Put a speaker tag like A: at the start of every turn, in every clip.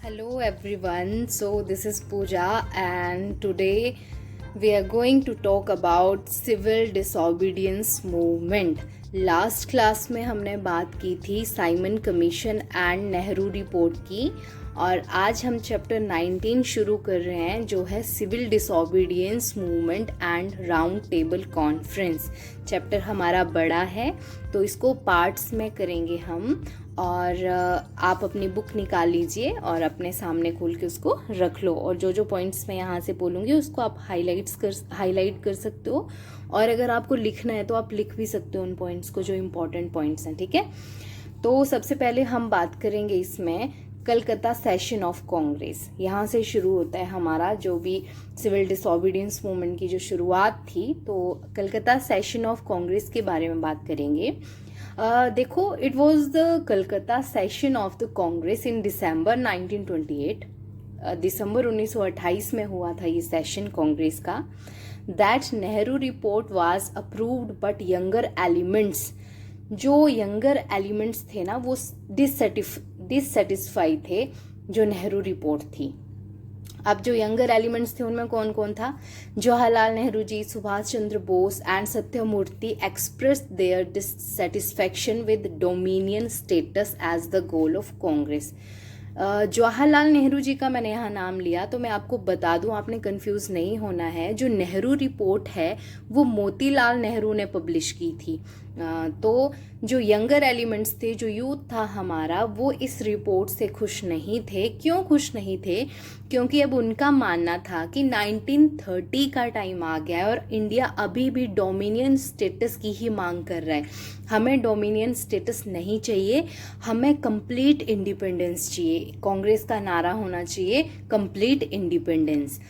A: Hello everyone, so this is Pooja and today we are going to talk about civil disobedience movement. Last class में हमने बात की थी Simon commission and Nehru report की और आज हम चैप्टर 19 शुरू कर रहे हैं जो है civil disobedience movement and round table conference. Chapter हमारा बड़ा है तो इसको पार्ट्स में करेंगे हम और आप अपनी बुक निकाल लीजिए और अपने सामने खोल के उसको रख लो और जो जो पॉइंट्स मैं यहाँ से बोलूँगी उसको आप हाईलाइट कर सकते हो और अगर आपको लिखना है तो आप लिख भी सकते हो उन पॉइंट्स को जो इम्पोर्टेंट पॉइंट्स हैं। ठीक है, तो सबसे पहले हम बात करेंगे इसमें कलकत्ता सेशन ऑफ कांग्रेस। यहाँ से शुरू होता है हमारा जो भी सिविल डिसोबीडियंस मूवमेंट की जो शुरुआत थी, तो कलकत्ता सेशन ऑफ कांग्रेस के बारे में बात करेंगे। देखो, it was the Calcutta session of the Congress in December 1928। दिसंबर 1928 में हुआ था ये सेशन कांग्रेस का। That Nehru report was approved but younger elements, जो यंगर एलिमेंट्स थे ना वो डिससेटिस्फाई थे जो नेहरू रिपोर्ट थी। अब जो यंगर एलिमेंट्स थे उनमें कौन कौन था? Jawaharlal Nehru ji, Subhash Chandra Bose and Satyamurti expressed their dissatisfaction with dominion status as the goal of Congress. Jawaharlal Nehru ji का मैंने यहाँ नाम लिया तो मैं आपको बता दूं, आपने कंफ्यूज नहीं होना है। जो नेहरू रिपोर्ट है वो मोतीलाल नेहरू ने पब्लिश की थी। तो जो यंगर एलिमेंट्स थे, जो यूथ था हमारा, वो इस रिपोर्ट से खुश नहीं थे। क्यों खुश नहीं थे? क्योंकि अब उनका मानना था कि 1930 का टाइम आ गया है और इंडिया अभी भी डोमिनियन स्टेटस की ही मांग कर रहा है। हमें डोमिनियन स्टेटस नहीं चाहिए, हमें कंप्लीट इंडिपेंडेंस चाहिए। कांग्रेस का नारा होना चाहिए कंप्लीट इंडिपेंडेंस।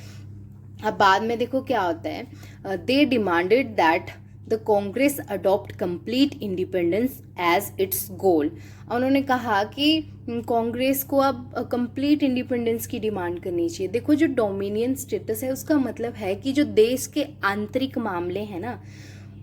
A: अब बाद में देखो क्या होता है, they demanded that the Congress adopt complete independence as its goal. उन्होंने कहा कि कांग्रेस को अब कंप्लीट इंडिपेंडेंस की डिमांड करनी चाहिए। देखो, जो डोमिनियन स्टेटस है उसका मतलब है कि जो देश के आंतरिक मामले हैं ना,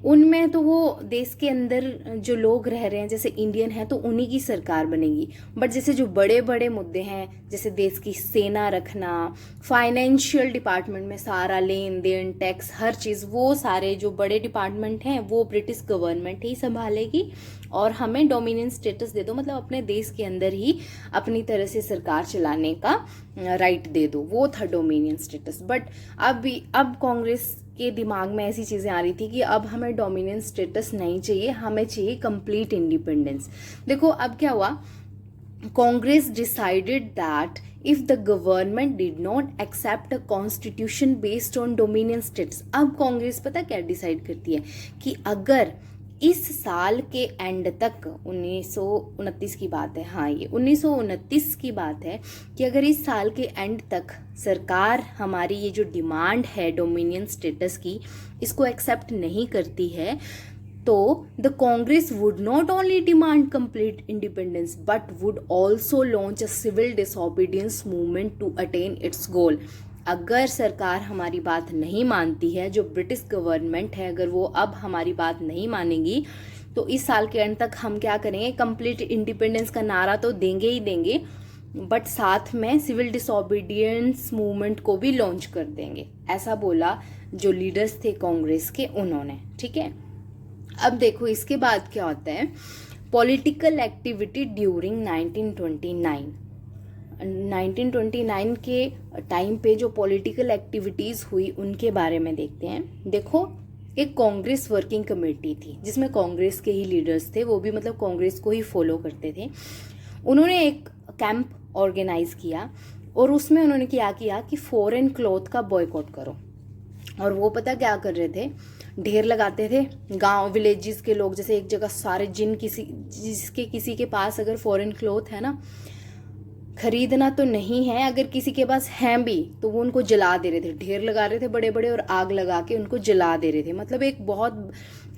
A: उनमें तो वो देश के अंदर जो लोग रह रहे हैं जैसे इंडियन है तो उन्हीं की सरकार बनेगी। बट जैसे जो बड़े बड़े मुद्दे हैं जैसे देश की सेना रखना, फाइनेंशियल डिपार्टमेंट में सारा लेन देन, टैक्स, हर चीज़, वो सारे जो बड़े डिपार्टमेंट हैं वो ब्रिटिश गवर्नमेंट ही संभालेगी और हमें डोमिनियन स्टेटस दे दो, मतलब अपने देश के अंदर ही अपनी तरह से सरकार चलाने का राइट दे दो। वो था डोमिनियन स्टेटस। बट अब कांग्रेस के दिमाग में ऐसी चीज़ें आ रही थी कि अब हमें डोमिनियन स्टेटस नहीं चाहिए, हमें चाहिए कंप्लीट इंडिपेंडेंस। देखो अब क्या हुआ, Congress decided that if the government did not accept a constitution based on dominion status. अब कांग्रेस पता क्या डिसाइड करती है कि अगर इस साल के एंड तक 1929 की बात है, हाँ ये 1929 की बात है, कि अगर इस साल के एंड तक सरकार हमारी ये जो डिमांड है डोमिनियन स्टेटस की, इसको एक्सेप्ट नहीं करती है, तो the Congress would not only demand complete independence but would also launch a civil disobedience movement to attain its goal. अगर सरकार हमारी बात नहीं मानती है, जो ब्रिटिश गवर्नमेंट है, अगर वो अब हमारी बात नहीं मानेगी तो इस साल के एंड तक हम क्या करेंगे, कंप्लीट इंडिपेंडेंस का नारा तो देंगे ही देंगे बट साथ में सिविल डिसोबीडियंस मूवमेंट को भी लॉन्च कर देंगे। ऐसा बोला जो लीडर्स थे कांग्रेस के, उन्होंने। ठीक है, अब देखो इसके बाद क्या होता है, पॉलिटिकल एक्टिविटी ड्यूरिंग 1929 के टाइम पे जो पॉलिटिकल एक्टिविटीज़ हुई उनके बारे में देखते हैं। देखो, एक कांग्रेस वर्किंग कमेटी थी जिसमें कांग्रेस के ही लीडर्स थे, वो भी मतलब कांग्रेस को ही फॉलो करते थे। उन्होंने एक कैंप ऑर्गेनाइज किया और उसमें उन्होंने क्या किया कि फॉरेन क्लॉथ का बॉयकॉट करो। और वो पता क्या कर रहे थे, ढेर लगाते थे गांव विलेजेस के लोग, जैसे एक जगह सारे किसी के पास अगर फॉरेन क्लॉथ है ना, खरीदना तो नहीं है, अगर किसी के पास हैं भी तो वो उनको जला दे रहे थे, ढेर लगा रहे थे बड़े बड़े और आग लगा के उनको जला दे रहे थे। मतलब एक बहुत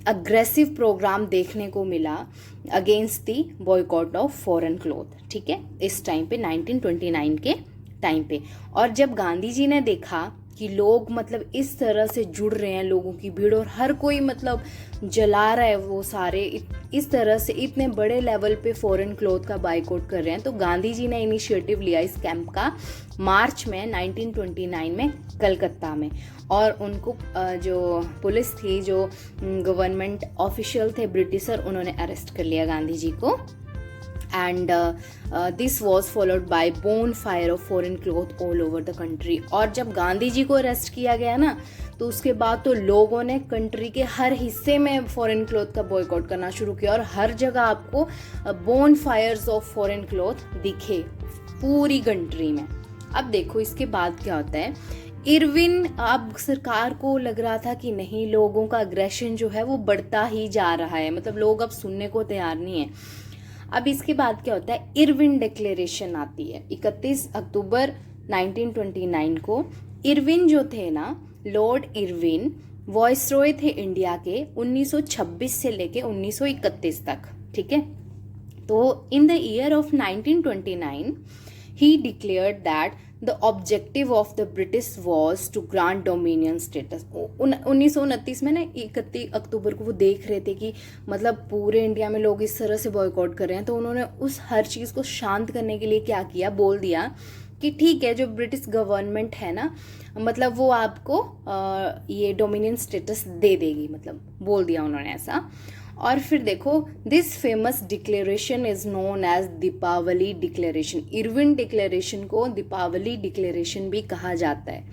A: अग्रेसिव प्रोग्राम देखने को मिला against the boycott of foreign cloth. ठीक है, इस टाइम पे 1929 के टाइम पे। और जब गांधी जी ने देखा कि लोग मतलब इस तरह से जुड़ रहे हैं, लोगों की भीड़, और हर कोई मतलब जला रहा है वो सारे, इस तरह से इतने बड़े लेवल पे फॉरेन क्लॉथ का बाइकआउट कर रहे हैं। तो गांधी जी ने इनिशिएटिव लिया इस कैंप का मार्च में 1929 में कलकत्ता में, और उनको जो पुलिस थी, जो गवर्नमेंट ऑफिशियल थे ब्रिटिशर, उन्होंने अरेस्ट कर लिया गांधी जी को। And this was followed by bone fire of foreign cloth all over the country. और जब गांधी जी को अरेस्ट किया गया ना, तो उसके बाद तो लोगों ने कंट्री के हर हिस्से में फॉरेन क्लॉथ का बॉयकॉट करना शुरू किया, और हर जगह आपको bonfires of foreign cloth दिखे पूरी कंट्री में। अब देखो इसके बाद क्या होता है, इरविन, अब सरकार को लग रहा था कि नहीं, लोगों का अग्रेशन जो है वो बढ़ता ही जा रहा है, मतलब लोग अब सुनने को तैयार नहीं है। अब इसके बाद क्या होता है, इरविन डिक्लेरेशन आती है 31 अक्टूबर 1929 को। इरविन जो थे ना, लॉर्ड इरविन वॉइसरॉय थे इंडिया के 1926 से लेके 1931 तक, ठीक है। तो इन द ईयर ऑफ 1929 ही declared that the objective of the British was to grant dominion status. 1929 में ना 31 अक्टूबर को वो देख रहे थे कि मतलब पूरे इंडिया में लोग इस तरह से बॉयकॉट कर रहे हैं, तो उन्होंने उस हर चीज़ को शांत करने के लिए क्या किया, बोल दिया कि ठीक है, जो ब्रिटिश गवर्नमेंट है ना, मतलब वो आपको ये डोमिनियन स्टेटस दे देगी, मतलब बोल दिया उन्होंने ऐसा। और फिर देखो, this famous declaration is known as Deepavali declaration. Irwin declaration को दीपावली डिक्लेरेशन भी कहा जाता है।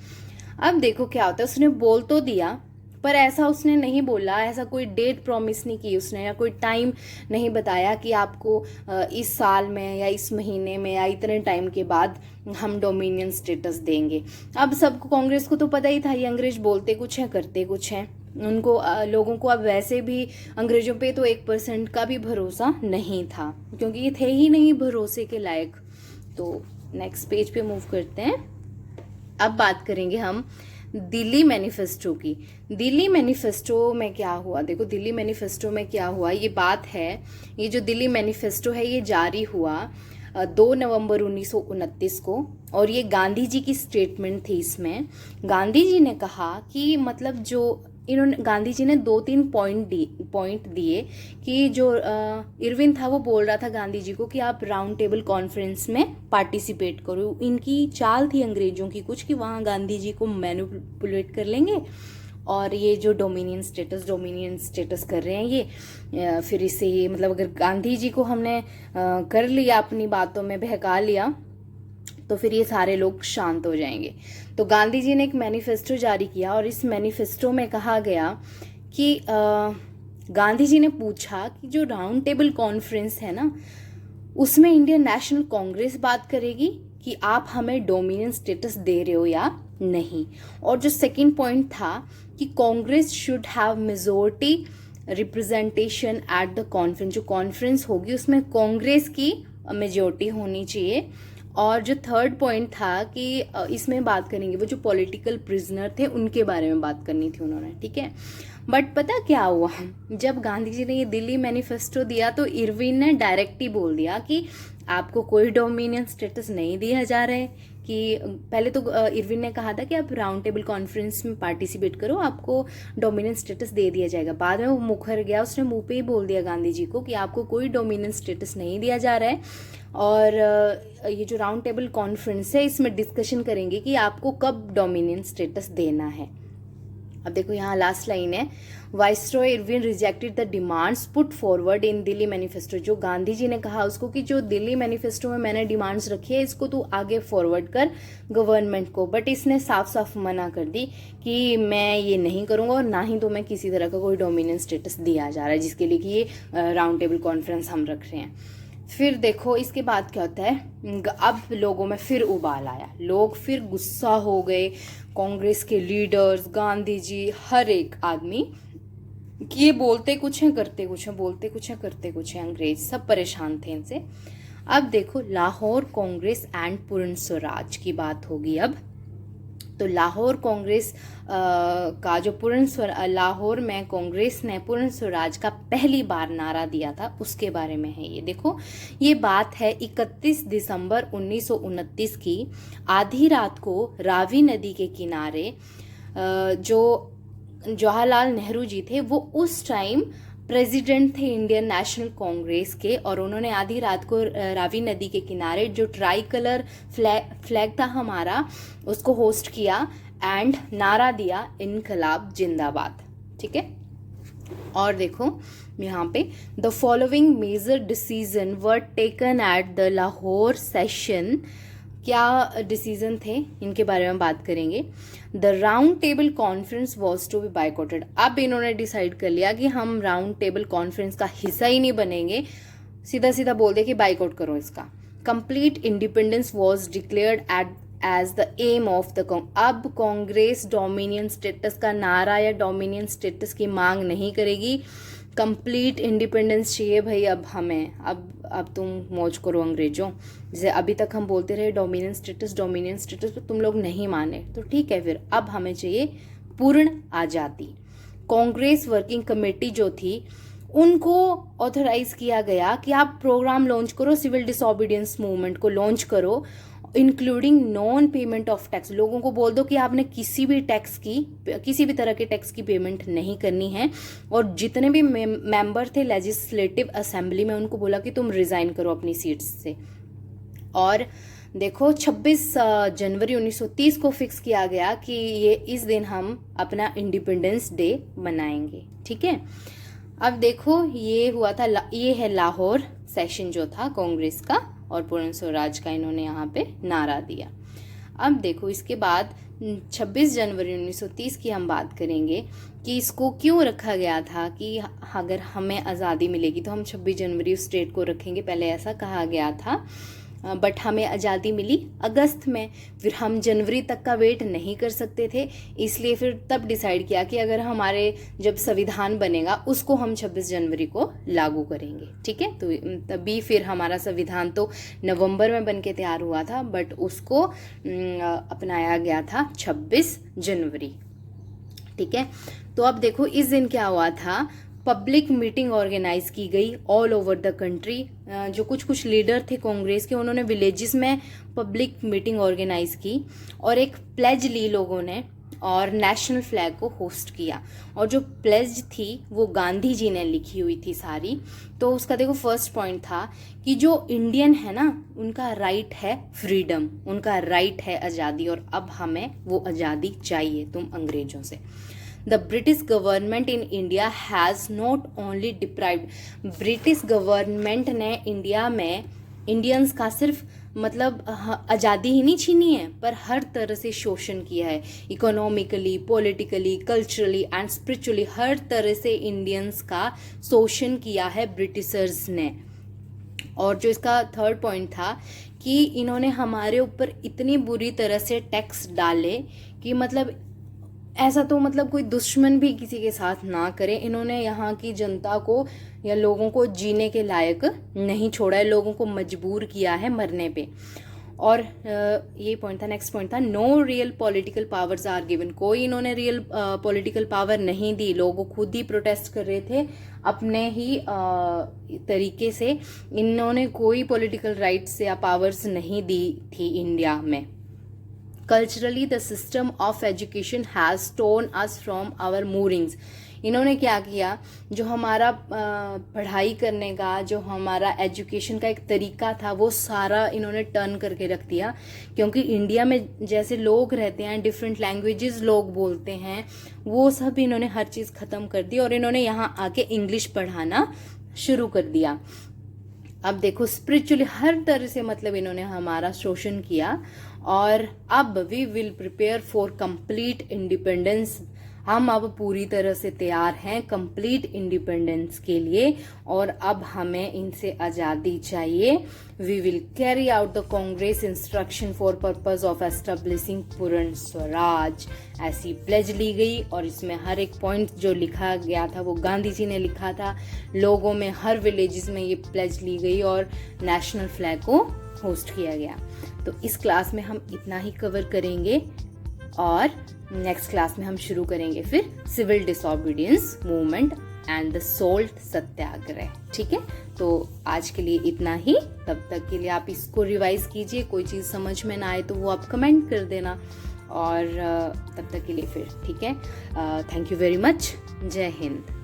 A: अब देखो क्या होता है, उसने बोल तो दिया, पर ऐसा उसने नहीं बोला, ऐसा कोई डेट प्रॉमिस नहीं की उसने, या कोई टाइम नहीं बताया कि आपको इस साल में या इस महीने में या इतने टाइम के बाद हम डोमिनियन स्टेटस देंगे। अब सबको, कांग्रेस को तो पता ही था ये अंग्रेज बोलते कुछ हैं करते कुछ हैं, उनको लोगों को अब वैसे भी अंग्रेजों पे तो 1% का भी भरोसा नहीं था, क्योंकि ये थे ही नहीं भरोसे के लायक। तो नेक्स्ट पेज पे मूव करते हैं। अब बात करेंगे हम दिल्ली मैनिफेस्टो की। दिल्ली मैनिफेस्टो में क्या हुआ, देखो दिल्ली मैनिफेस्टो में क्या हुआ, ये बात है, ये जो दिल्ली मैनिफेस्टो है ये जारी हुआ 2 नवंबर 1929 को, और ये गांधी जी की स्टेटमेंट थी। इसमें गांधी जी ने कहा कि मतलब जो इन्होंने, गांधी जी ने 2-3 पॉइंट दिए कि जो इरविन था वो बोल रहा था गांधी जी को कि आप राउंड टेबल कॉन्फ्रेंस में पार्टिसिपेट करो। इनकी चाल थी अंग्रेजों की कुछ कि वहाँ गांधी जी को मैनिपुलेट कर लेंगे, और ये जो डोमिनियन स्टेटस कर रहे हैं ये, फिर इससे ये मतलब अगर गांधी जी को हमने कर लिया, अपनी बातों में बहका लिया, तो फिर ये सारे लोग शांत हो जाएंगे। तो गांधी जी ने एक मैनिफेस्टो जारी किया, और इस मैनिफेस्टो में कहा गया कि गांधी जी ने पूछा कि जो राउंड टेबल कॉन्फ्रेंस है ना, उसमें इंडियन नेशनल कांग्रेस बात करेगी कि आप हमें डोमिनियन स्टेटस दे रहे हो या नहीं। और जो सेकंड पॉइंट था कि Congress should have majority representation at the conference, जो कॉन्फ्रेंस होगी उसमें कांग्रेस की मेजॉरिटी होनी चाहिए। और जो थर्ड पॉइंट था कि इसमें बात करेंगे वो जो पॉलिटिकल प्रिजनर थे उनके बारे में बात करनी थी उन्होंने, ठीक है। बट पता क्या हुआ, जब गांधी जी ने ये दिल्ली मैनिफेस्टो दिया तो इरविन ने डायरेक्ट ही बोल दिया कि आपको कोई डोमिनियन स्टेटस नहीं दिया जा रहा है। कि पहले तो इरविन ने कहा था कि आप राउंड टेबल कॉन्फ्रेंस में पार्टिसिपेट करो, आपको डोमिनियन स्टेटस दे दिया जाएगा। बाद में वो मुखर गया, उसने मुंह पे ही बोल दिया गांधी जी को कि आपको कोई डोमिनियन स्टेटस नहीं दिया जा रहा है, और ये जो राउंड टेबल कॉन्फ्रेंस है इसमें डिस्कशन करेंगे कि आपको कब डोमिनियन स्टेटस देना है। अब देखो यहाँ लास्ट लाइन है, viceroy Irwin rejected the demands put forward in Delhi manifesto. जो गांधी जी ने कहा उसको कि जो दिल्ली मैनिफेस्टो में मैंने डिमांड्स रखी है इसको तू आगे फॉरवर्ड कर गवर्नमेंट को, बट इसने साफ साफ मना कर दी कि मैं ये नहीं करूँगा, और ना ही तो मैं किसी तरह का कोई डोमिनियन स्टेटस दिया जा रहा है जिसके लिए कि ये राउंड टेबल कॉन्फ्रेंस हम रख रहे हैं। फिर देखो इसके बाद क्या होता है, अब लोगों में फिर उबाल आया, लोग फिर गुस्सा हो गए, कांग्रेस के लीडर्स, गांधी जी, हर एक आदमी कि ये बोलते कुछ हैं करते कुछ हैं, बोलते कुछ हैं करते कुछ हैं। अंग्रेज सब परेशान थे इनसे। अब देखो लाहौर कांग्रेस एंड पूर्ण स्वराज की बात होगी। अब तो लाहौर कांग्रेस का जो लाहौर में कांग्रेस ने पूर्ण स्वराज का पहली बार नारा दिया था, उसके बारे में है ये। देखो, ये बात है 31 दिसंबर 1929 की। आधी रात को रावी नदी के किनारे जो जवाहरलाल नेहरू जी थे, वो उस टाइम प्रेसिडेंट थे इंडियन नेशनल कांग्रेस के, और उन्होंने आधी रात को रावी नदी के किनारे जो ट्राई कलर फ्लैग था हमारा, उसको होस्ट किया एंड नारा दिया, इनकलाब जिंदाबाद। ठीक है, और देखो यहाँ पे the following major decision were taken at the Lahore session. क्या डिसीजन थे, इनके बारे में बात करेंगे। The round table conference was to be boycotted. अब इन्होंने डिसाइड कर लिया कि हम राउंड टेबल कॉन्फ्रेंस का हिस्सा ही नहीं बनेंगे, सीधा सीधा बोल दे कि बाइकआउट करो इसका। Complete independence was declared as the aim of the अब कांग्रेस डोमिनियन स्टेटस का नारा या डोमिनियन स्टेटस की मांग नहीं करेगी, कंप्लीट इंडिपेंडेंस चाहिए भाई अब हमें। अब तुम मौज करो अंग्रेजों। जैसे अभी तक हम बोलते रहे डोमिनियन स्टेटस तो तुम लोग नहीं माने, तो ठीक है, फिर अब हमें चाहिए पूर्ण आज़ादी। कांग्रेस वर्किंग कमेटी जो थी, उनको ऑथराइज किया गया कि आप प्रोग्राम लॉन्च करो, सिविल डिसओबीडियंस मूवमेंट को लॉन्च करो, including non payment of tax. लोगों को बोल दो कि आपने किसी भी तरह के टैक्स की पेमेंट नहीं करनी है। और जितने भी मेंबर थे लेजिस्लेटिव असेंबली में, उनको बोला कि तुम रिजाइन करो अपनी सीट्स से। और देखो 26 जनवरी 1930 को फिक्स किया गया कि ये इस दिन हम अपना इंडिपेंडेंस डे मनाएंगे। ठीक है, अब देखो ये हुआ था, ये है लाहौर सेशन जो था कांग्रेस का, और पूर्ण स्वराज का इन्होंने यहाँ पे नारा दिया। अब देखो इसके बाद 26 जनवरी 1930 की हम बात करेंगे कि इसको क्यों रखा गया था, कि अगर हमें आज़ादी मिलेगी तो हम 26 जनवरी उस डेट को रखेंगे, पहले ऐसा कहा गया था। बट हमें आज़ादी मिली अगस्त में, फिर हम जनवरी तक का वेट नहीं कर सकते थे, इसलिए फिर तब डिसाइड किया कि अगर हमारे जब संविधान बनेगा उसको हम 26 जनवरी को लागू करेंगे। ठीक है, तो तभी फिर हमारा संविधान तो नवंबर में बन के तैयार हुआ था, बट उसको अपनाया गया था 26 जनवरी। ठीक है, तो अब देखो इस दिन क्या हुआ था, पब्लिक मीटिंग ऑर्गेनाइज की गई ऑल ओवर द कंट्री। जो कुछ लीडर थे कांग्रेस के, उन्होंने विलेजेस में पब्लिक मीटिंग ऑर्गेनाइज की और एक प्लेज ली लोगों ने, और नेशनल फ्लैग को होस्ट किया। और जो प्लेज थी वो गांधी जी ने लिखी हुई थी सारी। तो उसका देखो फर्स्ट पॉइंट था कि जो इंडियन है ना, उनका राइट है फ्रीडम, उनका राइट है आज़ादी, और अब हमें वो आज़ादी चाहिए तुम अंग्रेजों से। The British government in India has not only deprived, British government ने इंडिया में इंडियंस का सिर्फ मतलब आज़ादी ही नहीं छीनी है, पर हर तरह से शोषण किया है, economically, politically, culturally and spiritually, हर तरह से इंडियंस का शोषण किया है ब्रिटिशर्स ने। और जो इसका थर्ड पॉइंट था कि इन्होंने हमारे ऊपर इतनी बुरी तरह से टैक्स डाले कि मतलब ऐसा तो मतलब कोई दुश्मन भी किसी के साथ ना करे। इन्होंने यहाँ की जनता को या लोगों को जीने के लायक नहीं छोड़ा है, लोगों को मजबूर किया है मरने पे। और ये पॉइंट था, नेक्स्ट पॉइंट था, no real political powers are given. कोई इन्होंने रियल पॉलिटिकल पावर नहीं दी, लोगों खुद ही प्रोटेस्ट कर रहे थे अपने ही तरीके से। इन्होंने कोई पॉलिटिकल राइट्स या पावर्स नहीं दी थी इंडिया में। Culturally the system of education has torn us from our moorings. इन्होंने क्या किया, जो हमारा पढ़ाई करने का, जो हमारा एजुकेशन का एक तरीका था, वो सारा इन्होंने टर्न करके रख दिया। क्योंकि इंडिया में जैसे लोग रहते हैं, डिफरेंट लैंग्वेजेस लोग बोलते हैं, वो सब इन्होंने हर चीज़ ख़त्म कर दी और इन्होंने यहाँ आके इंग्लिश पढ़ाना शुरू कर दिया। अब देखो स्पिरिचुअली हर तरह से मतलब इन्होंने हमारा शोषण किया। और अब we will prepare for complete independence. हम अब पूरी तरह से तैयार हैं कंप्लीट इंडिपेंडेंस के लिए, और अब हमें इनसे आज़ादी चाहिए। We will carry out the Congress instruction for purpose of establishing Purna Swaraj. ऐसी प्लेज ली गई और इसमें हर एक पॉइंट जो लिखा गया था वो गांधी जी ने लिखा था। लोगों में हर विलेजेस में ये प्लेज ली गई और नेशनल फ्लैग को होस्ट किया गया। तो इस क्लास में हम इतना ही कवर करेंगे। और नेक्स्ट क्लास में हम शुरू करेंगे फिर civil disobedience movement and the salt satyagraha. ठीक है, तो आज के लिए इतना ही। तब तक के लिए आप इसको रिवाइज कीजिए, कोई चीज़ समझ में ना आए तो वो आप कमेंट कर देना, और तब तक के लिए फिर ठीक है। Thank you very much. जय हिंद।